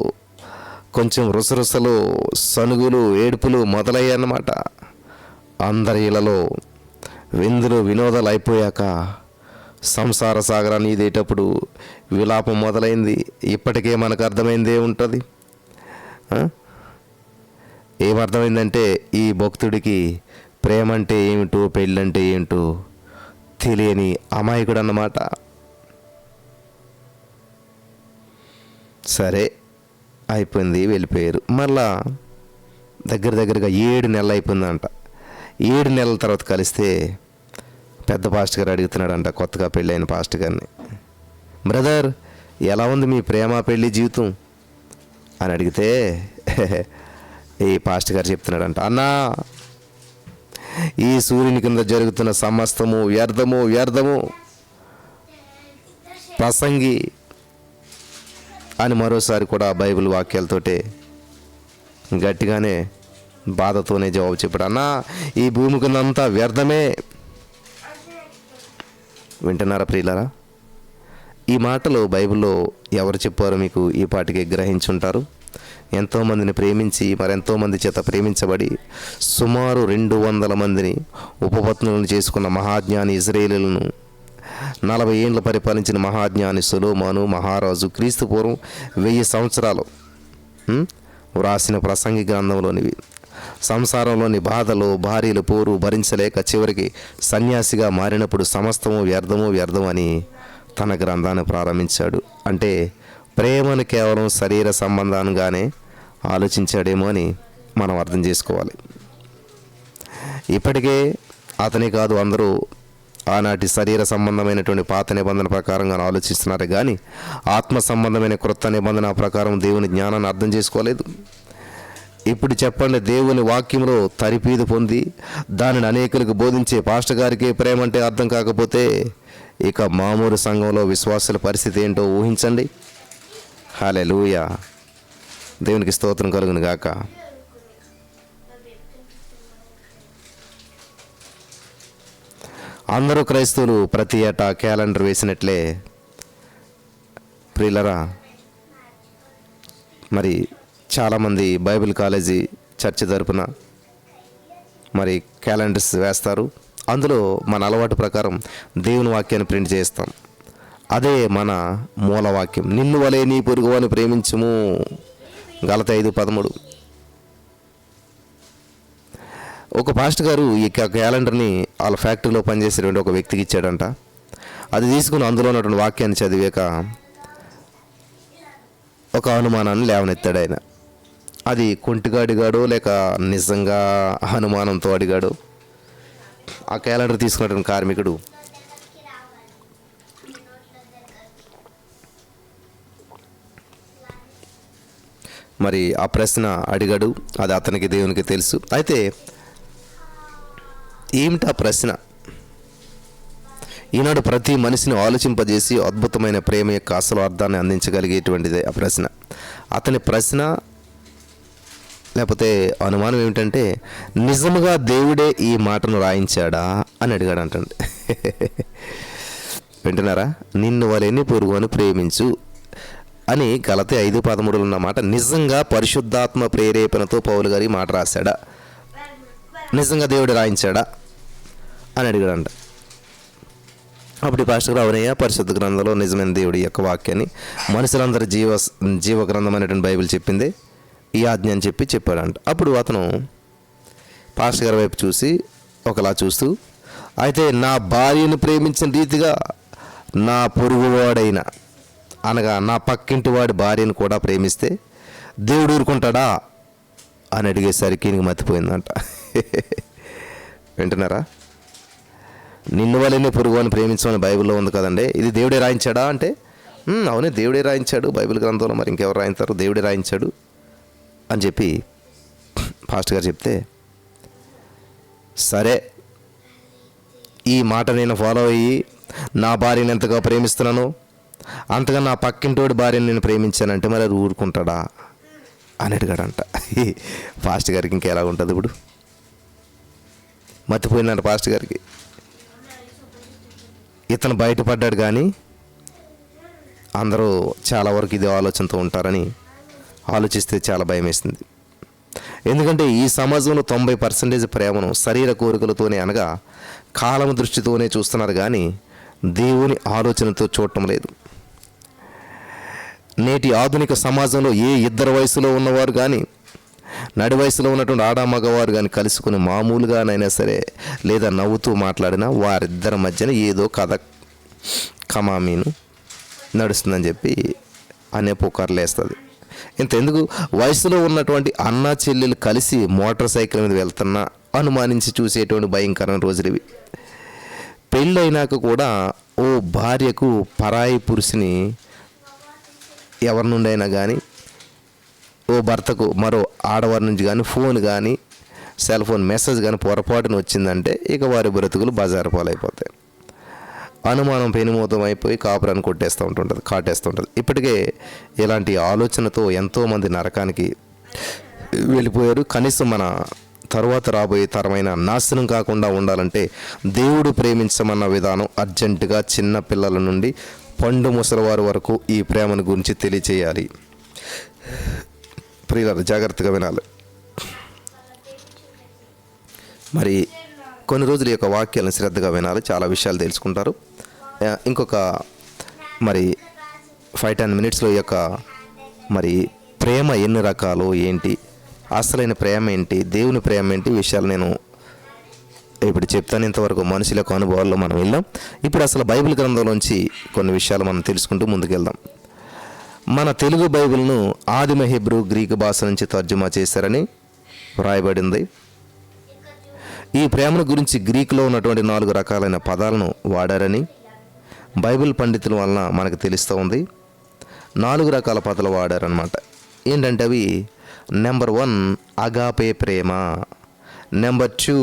కొంచెం రుసరుసలు, సనుగులు, ఏడుపులు మొదలయ్యాయన్నమాట. అందరి ఇళ్లలో విందులు వినోదాలు అయిపోయాక సంసార సాగరాన్ని ఈదేటప్పుడు విలాపం మొదలైంది. ఇప్పటికే మనకు అర్థమైందే ఉంటుంది. ఏమర్థమైందంటే ఈ భక్తుడికి ప్రేమ అంటే ఏమిటో, పెళ్ళంటే ఏమిటో తెలియని అమాయకుడు అన్నమాట. సరే అయిపోయింది, వెళ్ళిపోయారు. మళ్ళా దగ్గరగా 7 నెలలు అయిపోయిందంట. 7 నెలల తర్వాత కలిస్తే పెద్ద పాస్టర్ గారు అడుగుతున్నాడంట కొత్తగా పెళ్ళైన పాస్టర్ గారిని, బ్రదర్ ఎలా ఉంది మీ ప్రేమ పెళ్ళి జీవితం అని అడిగితే ఈ పాస్టర్ గారు చెప్తున్నాడంట, అన్నా ఈ సూర్యుని కింద జరుగుతున్న సమస్తము వ్యర్థము వ్యర్థము, ప్రసంగి అని మరోసారి కూడా బైబిల్ వాక్యాలతోటే గట్టిగానే బాధతోనే జవాబు చెప్పాడు. అన్నా ఈ భూమి కిందంతా వ్యర్థమే. వింటున్నారా ప్రియులారా? ఈ మాటలు బైబిల్లో ఎవరు చెప్పారో మీకు ఈ పాటికి గ్రహించుంటారు. ఎంతోమందిని ప్రేమించి మరెంతోమంది చేత ప్రేమించబడి సుమారు 200 మందిని ఉపపత్నులను చేసుకున్న మహాజ్ఞాని ఇజ్రాయేలులను 40 ఏళ్ళు పరిపాలించిన మహాజ్ఞాని సొలొమోను మహారాజు క్రీస్తు పూర్వం 1000 సంవత్సరాలు వ్రాసిన ప్రసంగి గ్రంథంలోనివి. సంసారంలోని బాధలు, భార్యలు పోరు భరించలేక చివరికి సన్యాసిగా మారినప్పుడు సమస్తము వ్యర్థము అని తన గ్రంథాన్ని ప్రారంభించాడు. అంటే ప్రేమను కేవలం శరీర సంబంధంగానే ఆలోచించాడేమో అని మనం అర్థం చేసుకోవాలి. ఇప్పటికే అతనే కాదు, అందరూ ఆనాటి శరీర సంబంధమైనటువంటి పాత నిబంధన ప్రకారంగా ఆలోచిస్తున్నారు కానీ ఆత్మ సంబంధమైన క్రొత్త నిబంధన ప్రకారం దేవుని జ్ఞానాన్ని అర్థం చేసుకోలేదు. ఇప్పుడు చెప్పండి, దేవుని వాక్యంలో తరిపీదు పొంది దానిని అనేకులకు బోధించే పాస్టర్ గారికి ప్రేమ అంటే అర్థం కాకపోతే ఇక మామూలు సంఘంలో విశ్వాసుల పరిస్థితి ఏంటో ఊహించండి. హల్లెలూయా, దేవునికి స్తోత్రం కలుగును గాక. అందరూ క్రైస్తవులు ప్రతి ఏటా క్యాలెండర్ వేసినట్లే ప్రియులరా, మరి చాలామంది బైబిల్ కాలేజీ చర్చ్ తరపున మరి క్యాలెండర్స్ వేస్తారు. అందులో మన అలవాటు ప్రకారం దేవుని వాక్యాన్ని ప్రింట్ చేస్తాం. అదే మన మూలవాక్యం, నిన్ను వలే నీ పొరుగువాని ప్రేమించుము, గలతీ 5:13. ఒక పాస్టర్ గారు ఈ క్యాలెండర్ని వాళ్ళ ఫ్యాక్టరీలో పనిచేసేటువంటి ఒక వ్యక్తికి ఇచ్చాడంట. అది తీసుకుని అందులో ఉన్నటువంటి వాక్యాన్ని చదివాక ఒక అనుమానాన్ని లేవనెత్తాడు ఆయన. అది కొంటిగా అడిగాడో లేక నిజంగా అనుమానంతో అడిగాడో ఆ క్యాలెండర్ తీసుకున్నటువంటి కార్మికుడు మరి ఆ ప్రశ్న అడిగాడు. అది అతనికి దేవునికి తెలుసు. అయితే ఏమిటా ప్రశ్న? ఈనాడు ప్రతి మనిషిని ఆలోచింపజేసి అద్భుతమైన ప్రేమ యొక్క అసలు అర్థాన్ని అందించగలిగేటువంటిదే ఆ ప్రశ్న. అతని ప్రశ్న లేకపోతే అనుమానం ఏమిటంటే, నిజముగా దేవుడే ఈ మాటను రాయించాడా అని అడిగాడంటండి. వింటున్నారా? నిన్ను వలెని పొరుగువాని ప్రేమించు అని గలతీ 5:13 ఉన్న మాట నిజంగా పరిశుద్ధాత్మ ప్రేరేపణతో పౌలు గారి మాట రాశాడా, నిజంగా దేవుడు రాయించాడా అని అడిగాడంట. అప్పుడు పాస్టర్ గారు, అవునయ్యా, పరిశుద్ధ గ్రంథంలో నిజమైన దేవుడి యొక్క వాక్యాన్ని మనుషులందరి జీవ గ్రంథం అనేటువంటి బైబిల్ చెప్పింది ఈ ఆజ్ఞ అని చెప్పాడంట. అప్పుడు అతను పాస్టర్ గారి వైపు చూసి ఒకలా చూస్తూ, అయితే నా భార్యను ప్రేమించిన రీతిగా నా పొరుగువాడైన అనగా నా పక్కింటి వాడి భార్యను కూడా ప్రేమిస్తే దేవుడు ఊరుకుంటాడా అని అడిగేసరికి ఈయనకి మతిపోయిందంట. వింటున్నారా? నిన్ను వలెనే పొరుగువాని ప్రేమించమని బైబిల్లో ఉంది కదండి, ఇది దేవుడే రాయించాడా అంటే, అవునే దేవుడే రాయించాడు బైబిల్ గ్రంథంలో, మరి ఇంకెవరు రాయించారు, దేవుడే రాయించాడు అని చెప్పి పాస్టర్ గారు చెప్తే, సరే ఈ మాట నేను ఫాలో అయ్యి నా భార్యను ఎంతగా ప్రేమిస్తున్నాను అంతగా నా పక్కింటోడి భార్యను నేను ప్రేమించానంటే మరి అది ఊరుకుంటాడా అని అడిగాడంట. పాస్టర్ గారికి ఇంకెలా ఉంటుంది? ఇప్పుడు మర్చిపోయిందంట పాస్టర్ గారికి. ఇతను బయటపడ్డాడు, కానీ అందరూ చాలా వరకు ఇది ఆలోచనతో ఉంటారని ఆలోచిస్తే చాలా భయం వేస్తుంది. ఎందుకంటే ఈ సమాజంలో 90% ప్రేమను శరీర కోరికలతోనే అనగా కాలం దృష్టితోనే చూస్తున్నారు, కానీ దేవుని ఆలోచనతో చూడటం లేదు. నేటి ఆధునిక సమాజంలో ఏ ఇద్దరు వయసులో ఉన్నవారు కానీ నడి వయసులో ఉన్నటువంటి ఆడామగవారు కానీ కలుసుకుని మామూలుగానైనా సరే లేదా నవ్వుతూ మాట్లాడినా వారిద్దరి మధ్యన ఏదో కథ కమామీను నడుస్తుందని చెప్పి అనే పుకార్లు వేస్తుంది. ఇంతెందుకు, వయసులో ఉన్నటువంటి అన్న చెల్లెలు కలిసి మోటార్ సైకిల్ మీద వెళ్తున్నా అనుమానించి చూసేటువంటి భయంకరమైన రోజులు ఇవి. పెళ్ళైనాక కూడా ఓ భార్యకు పరాయి పురుషుని ఎవరి నుండి అయినా కానీ, ఓ భర్తకు మరో ఆడవారి నుంచి కానీ ఫోన్ కానీ సెల్ ఫోన్ మెసేజ్ కానీ పొరపాటున వచ్చిందంటే ఇక వారి బ్రతుకులు బజారు పాలైపోతాయి. అనుమానం పెనుమూతం అయిపోయి కాపురాన్ని కాటేస్తుంటుంది. ఇప్పటికే ఇలాంటి ఆలోచనతో ఎంతోమంది నరకానికి వెళ్ళిపోయారు. కనీసం మన తరువాత రాబోయే తరమైన నాశనం కాకుండా ఉండాలంటే దేవుడు ప్రేమించమన్న విధానం అర్జెంటుగా చిన్న పిల్లల నుండి పండు ముసలివారి వరకు ఈ ప్రేమను గురించి తెలియచేయాలి. ప్రియులారా, జాగ్రత్తగా వినాలి. మరి కొన్ని రోజుల యొక్క వాక్యాలను శ్రద్ధగా వినాలి, చాలా విషయాలు తెలుసుకుంటారు. ఇంకొక మరి 5-10 మినిట్స్లో యొక్క మరి ప్రేమ ఎన్ని రకాలు ఏంటి, అసలైన ప్రేమ ఏంటి, దేవుని ప్రేమ ఏంటి విషయాలు నేను ఇప్పుడు చెప్తాను. ఇంతవరకు మనుషుల యొక్క అనుభవాల్లో మనం వెళ్దాం. ఇప్పుడు అసలు బైబిల్ గ్రంథంలోంచి కొన్ని విషయాలు మనం తెలుసుకుంటూ ముందుకెళ్దాం. మన తెలుగు బైబిల్ను ఆదిమ హెబ్రూ గ్రీకు భాష నుంచి తర్జుమా చేశారని వ్రాయబడింది. ఈ ప్రేమను గురించి గ్రీకులో ఉన్నటువంటి 4 రకాలైన పదాలను వాడారని బైబిల్ పండితుల వలన మనకు తెలుస్తూ ఉంది. 4 రకాల పదాలు వాడారనమాట. ఏంటంటే అవి నెంబర్ 1 అగాపే ప్రేమ, నెంబర్ 2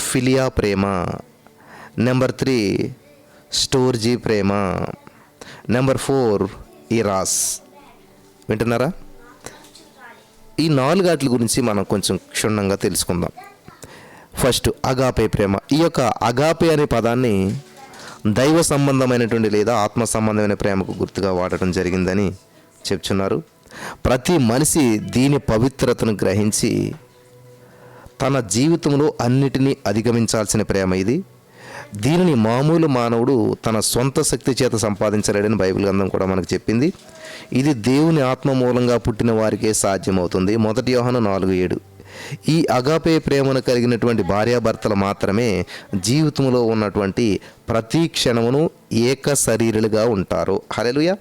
ఫిలియా ప్రేమ, నెంబర్ 3 స్టోర్జీ ప్రేమ, నెంబర్ 4 ఇరాస్. వింటున్నారా? ఈ 4 వాటి గురించి మనం కొంచెం క్షుణ్ణంగా తెలుసుకుందాం. ఫస్ట్ అగాపే ప్రేమ. ఈ యొక్క అగాపే అనే పదాన్ని దైవ సంబంధమైనటువంటి లేదా ఆత్మ సంబంధమైన ప్రేమకు గుర్తుగా వాడటం జరిగిందని చెప్తున్నారు. ప్రతి మనిషి దీని పవిత్రతను గ్రహించి తన జీవితంలో అన్నిటినీ అధిగమించాల్సిన ప్రేమ ఇది. దీనిని మామూలు మానవుడు తన సొంత శక్తి చేత సంపాదించలేడని బైబిల్ గ్రంథం కూడా మనకు చెప్పింది. ఇది దేవుని ఆత్మ మూలంగా పుట్టిన వారికే సాధ్యమవుతుంది. 1 యోహాను 4:7. ఈ అగాపే ప్రేమను కలిగినటువంటి భార్యాభర్తలు మాత్రమే జీవితంలో ఉన్నటువంటి ప్రతి క్షణమును ఏక శరీరులుగా ఉంటారు. హల్లెలూయా.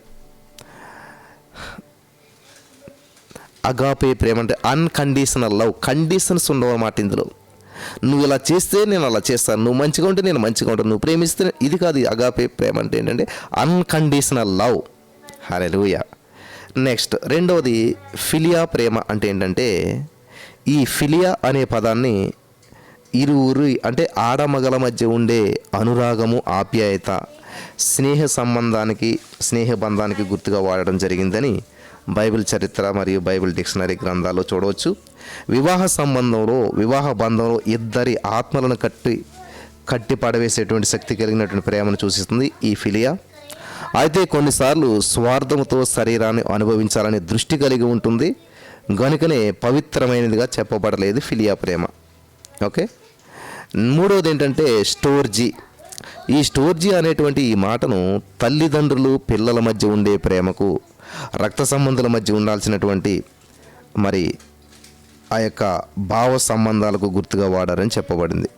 అగాపే ప్రేమ అంటే అన్కండిషనల్ లవ్. కండిషన్స్ ఉండవన్నమాట ఇందులో. నువ్వు ఇలా చేస్తే నేను అలా చేస్తాను, నువ్వు మంచిగా ఉంటే నేను మంచిగా ఉంటాను, నువ్వు ప్రేమిస్తే ఇది కాదు. అగాపే ప్రేమ అంటే ఏంటంటే అన్కండిషనల్ లవ్. హల్లెలూయా. నెక్స్ట్ రెండవది ఫిలియా ప్రేమ అంటే ఏంటంటే, ఈ ఫిలియా అనే పదాన్ని ఇరువురు అంటే ఆడమగల మధ్య ఉండే అనురాగము, ఆప్యాయత, స్నేహ బంధానికి గుర్తుగా వాడడం జరిగిందని బైబిల్ చరిత్ర మరియు బైబిల్ డిక్షనరీ గ్రంథాల్లో చూడవచ్చు. వివాహ బంధంలో ఇద్దరి ఆత్మలను కట్టి పడవేసేటువంటి శక్తి కలిగినటువంటి ప్రేమను సూచిస్తుంది ఈ ఫిలియా. అయితే కొన్నిసార్లు స్వార్థంతో శరీరాన్ని అనుభవించాలనే దృష్టి కలిగి ఉంటుంది, గనుకనే పవిత్రమైనదిగా చెప్పబడలేదు ఫిలియా ప్రేమ. ఓకే. మూడవది ఏంటంటే స్టోర్జీ. ఈ స్టోర్జీ అనేటువంటి ఈ మాటను తల్లిదండ్రులు పిల్లల మధ్య ఉండే ప్రేమకు, రక్త సంబంధుల మధ్య ఉండాల్సినటువంటి మరి ఆ యొక్క భావ సంబంధాలకు గుర్తుగా వాడారని చెప్పబడింది.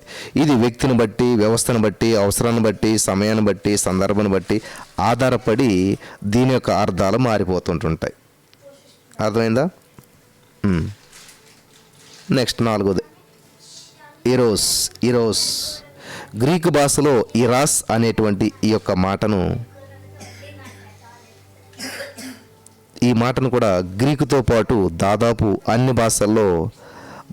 ఇది వ్యక్తిని బట్టి, వ్యవస్థను బట్టి, అవసరాన్ని బట్టి, సమయాన్ని బట్టి, సందర్భాన్ని బట్టి ఆధారపడి దీని యొక్క అర్థాలు మారిపోతుంటుంటాయి. అర్థమైందా? నెక్స్ట్ నాలుగోది ఇరోస్. గ్రీకు భాషలో ఇరాస్ అనేటువంటి ఈ మాటను కూడా గ్రీకుతో పాటు దాదాపు అన్ని భాషల్లో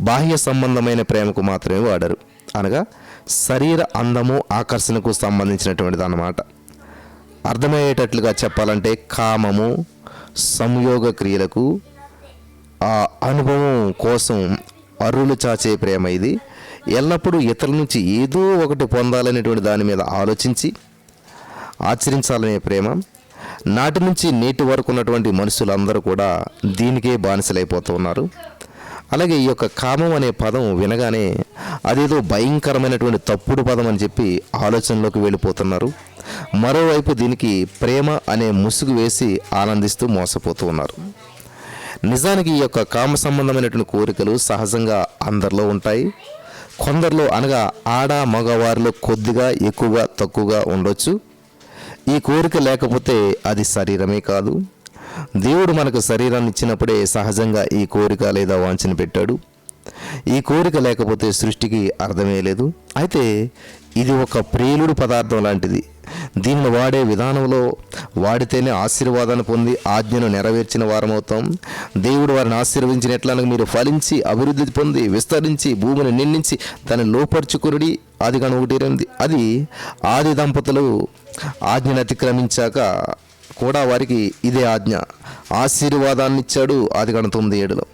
బాహ్య సంబంధమైన ప్రేమకు మాత్రమే వాడారు. అనగా శరీర అందము, ఆకర్షణకు సంబంధించినటువంటిది అన్నమాట. అర్థమయ్యేటట్లుగా చెప్పాలంటే కామము, సంయోగ క్రియలకు, ఆ అనుభవం కోసం అర్రులు చాచే ప్రేమ ఇది. ఎల్లప్పుడూ ఇతరుల నుంచి ఏదో ఒకటి పొందాలనేటువంటి దాని మీద ఆలోచించి ఆచరించాలనే ప్రేమ. నాటి నుంచి నేటి వరకు ఉన్నటువంటి మనుషులందరూ కూడా దీనికే బానిసలైపోతూ ఉన్నారు. అలాగే ఈ యొక్క కామం అనే పదం వినగానే అదేదో భయంకరమైనటువంటి తప్పుడు పదం అని చెప్పి ఆలోచనలోకి వెళ్ళిపోతున్నారు. మరోవైపు దీనికి ప్రేమ అనే ముసుగు వేసి ఆనందిస్తూ మోసపోతూ ఉన్నారు. నిజానికి ఈ యొక్క కామ సంబంధమైనటువంటి కోరికలు సహజంగా అందరిలో ఉంటాయి. కొందరిలో అనగా మగవారిలో కొద్దిగా ఎక్కువగా తక్కువగా ఉండొచ్చు. ఈ కోరిక లేకపోతే అది శరీరమే కాదు. దేవుడు మనకు శరీరాన్ని ఇచ్చినప్పుడే సహజంగా ఈ కోరిక లేదా వాంఛను పెట్టాడు. ఈ కోరిక లేకపోతే సృష్టికి అర్థమే లేదు. అయితే ఇది ఒక ప్రేలుడు పదార్థం లాంటిది. దీనిని వాడే విధానంలో వాడితేనే ఆశీర్వాదాన్ని పొంది ఆజ్ఞను నెరవేర్చిన వారమవుతాం. దేవుడు వారిని ఆశీర్వదించినట్లనగా మీరు ఫలించి అభివృద్ధి పొంది విస్తరించి భూమిని నిండించి దాన్ని లోపరుచుకుని ఆదికాండం 1:8. అది ఆది దంపతులు ఆజ్ఞను అతిక్రమించాక కూడా వారికి ఇదే ఆజ్ఞ, ఆశీర్వాదాన్ని ఇచ్చాడు ఆదికాండం 9:7.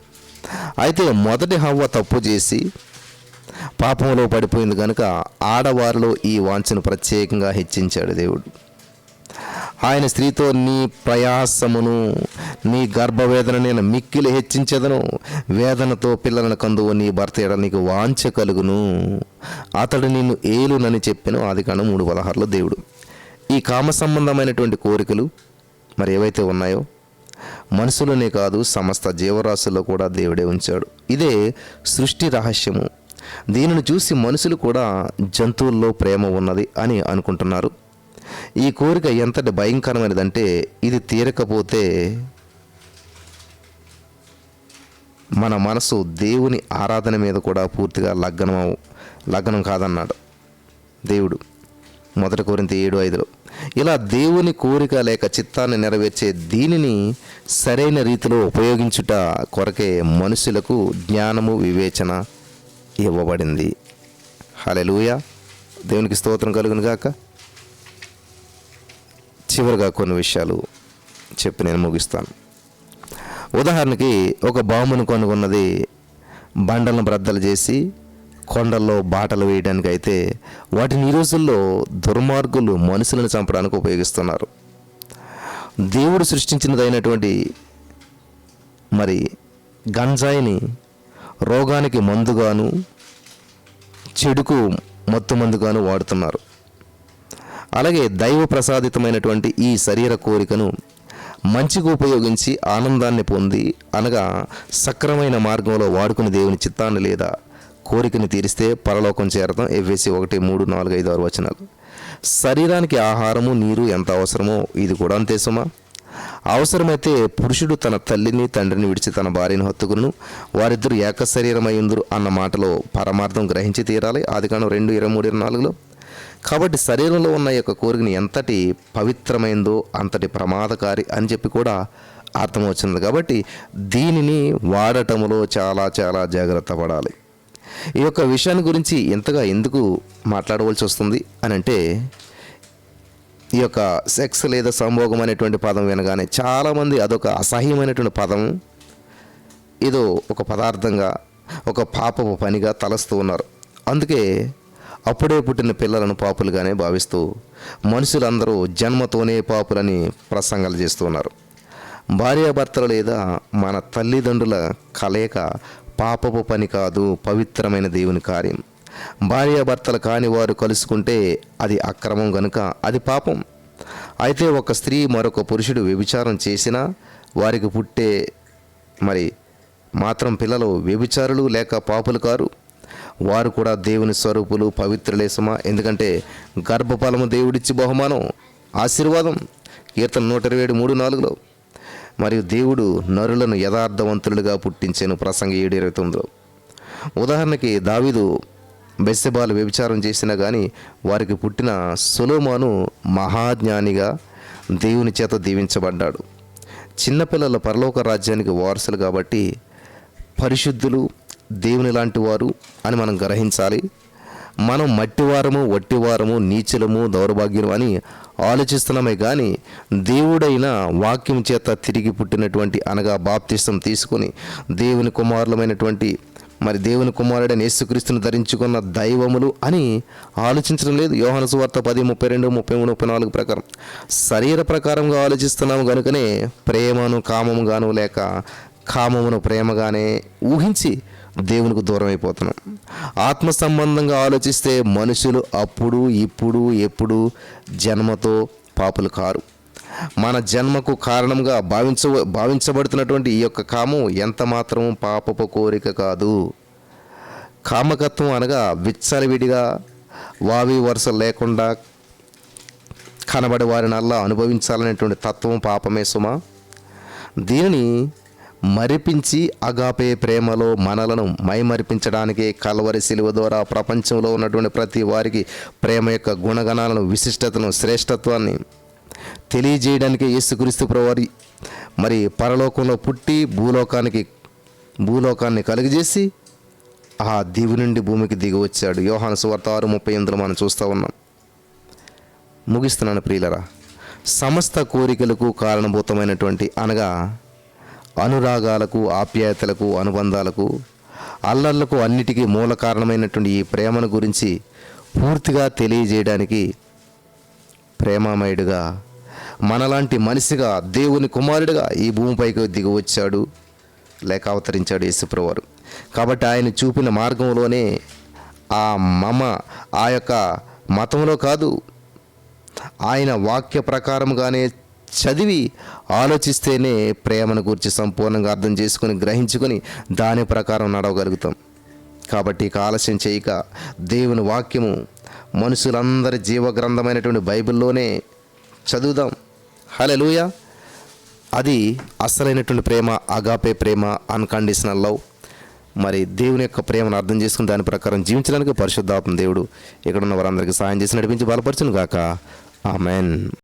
అయితే మొదటి హవ్వ తప్పు చేసి పాపంలో పడిపోయింది కనుక ఆడవారిలో ఈ వాంఛను ప్రత్యేకంగా హెచ్చించాడు దేవుడు. ఆయన స్త్రీతో నీ ప్రయాసమును, నీ గర్భవేదన నేను మిక్కిలి హెచ్చించదను, వేదనతో పిల్లలను కందువు, నీ భర్త ఎడ నీకు వాంఛ కలుగును, అతడు నిన్ను ఏలునని చెప్పిన ఆదికాండం 3:16 దేవుడు. ఈ కామ సంబంధమైనటువంటి కోరికలు మరి ఏవైతే ఉన్నాయో మనుషులనే కాదు సమస్త జీవరాశుల్లో కూడా దేవుడే ఉంచాడు. ఇదే సృష్టి రహస్యము. దీనిని చూసి మనుషులు కూడా జంతువుల్లో ప్రేమ ఉన్నది అని అనుకుంటున్నారు. ఈ కోరిక ఎంతటి భయంకరమైనదంటే ఇది తీరకపోతే మన మనసు దేవుని ఆరాధన మీద కూడా పూర్తిగా లగ్నం కాదన్నాడు దేవుడు 1 కొరింథీ 7:5. ఇలా దేవుని కోరిక లేక చిత్తాన్ని నెరవేర్చే దీనిని సరైన రీతిలో ఉపయోగించుట కొరకే మనుషులకు జ్ఞానము, వివేచన ఇవ్వబడింది. హల్లెలూయా. దేవునికి స్తోత్రం కలుగును గాక. చివరిగా కొన్ని విషయాలు చెప్పి నేను ముగిస్తాను. ఉదాహరణకి ఒక బాంబును కనుగొన్నది బండలను బ్రద్దలు చేసి కొండల్లో బాటలు వేయడానికి అయితే వాటిని ఈ రోజుల్లో దుర్మార్గులు మనుషులను చంపడానికి ఉపయోగిస్తున్నారు. దేవుడు సృష్టించినదైనటువంటి మరి గంజాయిని రోగానికి మందుగాను, చెడుకు మత్తుమందుగాను వాడుతున్నారు. అలాగే దైవ ప్రసాదితమైనటువంటి ఈ శరీర కోరికను మంచిగా ఉపయోగించి ఆనందాన్ని పొంది, అనగా సక్రమైన మార్గంలో వాడుకుని దేవుని చిత్తాన్ని లేదా కోరికని తీరిస్తే పరలోకం చేరతాం. ఎఫెసీ 1:3-4-5-6 వచనాలు. శరీరానికి ఆహారము నీరు ఎంత అవసరమో ఇది కూడా అంతే సుమా. అవసరమైతే పురుషుడు తన తల్లిని తండ్రిని విడిచి తన భార్యను హత్తుకును, వారిద్దరు ఏక శరీరమయ్యుందురు అన్న మాటలో పరమార్థం గ్రహించి తీరాలి. ఆదికాండం 2:23-24లో. కాబట్టి శరీరంలో ఉన్న యొక్క కోరికని ఎంతటి పవిత్రమైందో అంతటి ప్రమాదకారి అని చెప్పి కూడా అర్థమవుతుంది. కాబట్టి దీనిని వాడటంలో చాలా చాలా జాగ్రత్త పడాలి. ఈ యొక్క విషయాన్ని గురించి ఎంతగా ఎందుకు మాట్లాడవలసి వస్తుంది అని అంటే, ఈ యొక్క సెక్స్ లేదా సంభోగం అనేటువంటి పదం వినగానే చాలామంది అదొక అసహ్యమైనటువంటి పదం, ఏదో ఒక పదార్థంగా, ఒక పాపపు పనిగా తలస్తూ ఉన్నారు. అందుకే అప్పుడే పుట్టిన పిల్లలను పాపులుగానే భావిస్తూ మనుషులందరూ జన్మతోనే పాపులని ప్రసంగాలు చేస్తూ ఉన్నారు. భార్యాభర్తలు లేదా మన తల్లిదండ్రుల కలయిక పాపపు పని కాదు, పవిత్రమైన దేవుని కార్యం. భార్యాభర్తలు కాని వారు కలుసుకుంటే అది అక్రమం గనుక అది పాపం. అయితే ఒక స్త్రీ మరొక పురుషుడు వ్యభిచారం చేసినా వారికి పుట్టే మాత్రం పిల్లలు వ్యభిచారులు లేక పాపులు కారు. వారు కూడా దేవుని స్వరూపులు, పవిత్రులే సుమా. ఎందుకంటే గర్భఫలము దేవుడిచ్చి బహుమానం, ఆశీర్వాదం. కీర్తన 127:3-4లో. మరియు దేవుడు నరులను యథార్థవంతులుగా పుట్టించెను, ప్రసంగి 7:29లో. ఉదాహరణకి దావీదు బెత్షెబాలు వ్యభిచారం చేసినా కానీ వారికి పుట్టిన సొలొమోను మహాజ్ఞానిగా దేవుని చేత దీవించబడ్డాడు. చిన్నపిల్లల పరలోక రాజ్యానికి వారసులు కాబట్టి పరిశుద్ధులు, దేవుని లాంటి వారు అని మనం గ్రహించాలి. మనం మట్టివారము, వట్టివారము, నీచులము, దౌర్భాగ్యులు అని ఆలోచిస్తున్నామే కానీ దేవుడైన వాక్యం చేత తిరిగి పుట్టినటువంటి, అనగా బాప్తిసం తీసుకొని దేవుని కుమారులమైనటువంటి దేవుని కుమారుడైన యేసుక్రీస్తును ధరించుకున్న దైవములు అని ఆలోచించడం లేదు. యోహాను సువార్త 10:32, 33, 34 ప్రకారం శరీర ప్రకారంగా ఆలోచిస్తున్నాము కనుకనే ప్రేమను కామముగాను లేక కామమును ప్రేమగానే ఊహించి దేవునికి దూరం అయిపోతున్నాం. ఆత్మ సంబంధంగా ఆలోచిస్తే మనుషులు అప్పుడు ఇప్పుడు ఎప్పుడు జన్మతో పాపులు కారు. మన జన్మకు కారణంగా భావించబడుతున్నటువంటి ఈ యొక్క కామం ఎంత మాత్రం పాపపు కోరిక కాదు. కామకత్వం అనగా విచ్చలవిడిగా వావి వరుస లేకుండా కనబడి వారినల్లా అనుభవించాలనేటువంటి తత్వం పాపమే సుమా. దీనిని మరిపించి అగాపే ప్రేమలో మనలను మైమరిపించడానికే కల్వరి శిలువ ద్వారా ప్రపంచంలో ఉన్నటువంటి ప్రతి వారికి ప్రేమ యొక్క గుణగణాలను, విశిష్టతను, శ్రేష్టత్వాన్ని తెలియజేయడానికి యేసుక్రీస్తు ప్రభువారు పరలోకంలో పుట్టి భూలోకాన్ని కలుగజేసి ఆ దివి నుండి భూమికి దిగి వచ్చాడు. యోహాను సువార్త 6:38లో మనం చూస్తూ ఉన్నాం. ముగిస్తున్నాను ప్రియులరా. సమస్త కోరికలకు కారణభూతమైనటువంటి, అనగా అనురాగాలకు, ఆప్యాయతలకు, అనుబంధాలకు, అల్లర్లకు అన్నిటికీ మూల కారణమైనటువంటి ఈ ప్రేమను గురించి పూర్తిగా తెలియజేయడానికి ప్రేమామయుడిగా, మనలాంటి మనిషిగా, దేవుని కుమారుడిగా ఈ భూమిపైకి దిగి వచ్చాడు లేక అవతరించాడు యేసుప్రభువారు. కాబట్టి ఆయన చూపిన మార్గంలోనే ఆ యొక్క మతంలో కాదు, ఆయన వాక్య ప్రకారంగానే చదివి ఆలోచిస్తేనే ప్రేమను గురించి సంపూర్ణంగా అర్థం చేసుకొని, గ్రహించుకొని దాని ప్రకారం నడవగలుగుతాం. కాబట్టి ఇక ఆలస్యం చేయక దేవుని వాక్యము మనుషులందరి జీవగ్రంథమైనటువంటి బైబిల్లోనే చదువుదాం. హల్లెలూయా. అది అసలైనటువంటి ప్రేమ, అగాపే ప్రేమ, అన్కండిషనల్ లవ్. దేవుని యొక్క ప్రేమను అర్థం చేసుకుని దాని ప్రకారం జీవించడానికి పరిశుద్ధాత్మ దేవుడు ఇక్కడ ఉన్న వారందరికీ సహాయం చేసి నడిపించి బలపరచును గాక. ఆమెన్.